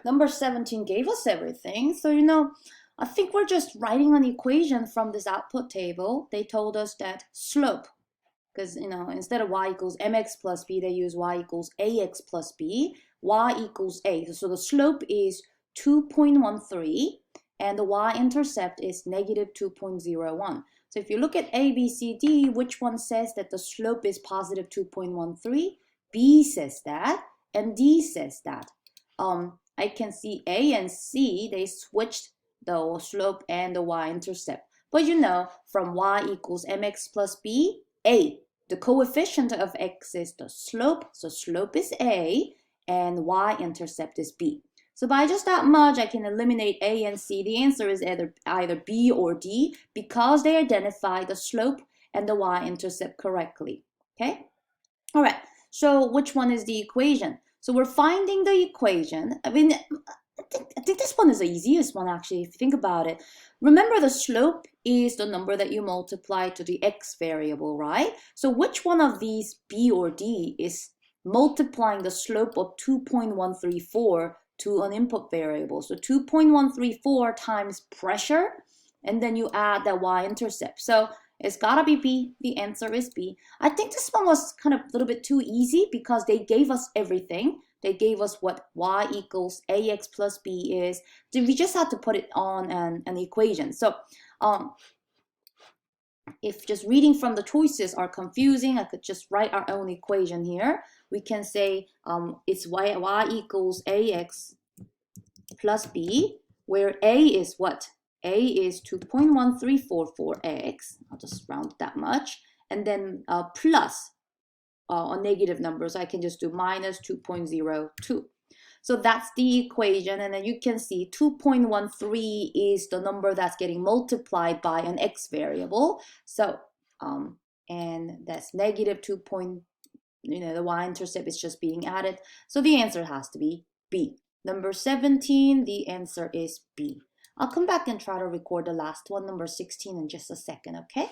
number 17 gave us everything. So, I think we're just writing an equation from this output table. They told us that slope, because, instead of y equals mx plus b, they use y equals ax plus b, y equals a. So the slope is 2.13, and the y-intercept is negative 2.01. So if you look at A, B, C, D, which one says that the slope is positive 2.13? B says that, and D says that. I can see A and C, they switched the slope and the y-intercept. But from y equals mx plus b, A, the coefficient of x is the slope, so slope is A, and y-intercept is B. So by just that much, I can eliminate A and C. The answer is either B or D because they identify the slope and the y-intercept correctly. Okay? All right. So which one is the equation? So we're finding the equation. I think this one is the easiest one, actually, if you think about it. Remember, the slope is the number that you multiply to the x variable, right? So which one of these, B or D, is multiplying the slope of 2.134 to an input variable? So 2.134 times pressure, and then you add that y-intercept. So it's gotta be B. The answer is B. I think this one was kind of a little bit too easy because they gave us everything. They gave us what y equals ax plus b is. So we just had to put it on an equation. So if just reading from the choices are confusing, I could just write our own equation here. We can say it's y equals ax plus b, where a is what? A is 2.1344x. I'll just round that much. And then plus a negative number, so I can just do minus 2.02. So that's the equation, and then you can see 2.13 is the number that's getting multiplied by an x variable. So and that's negative 2. The y-intercept is just being added. So the answer has to be B. Number 17, the answer is B. I'll come back and try to record the last one, number 16, in just a second, okay?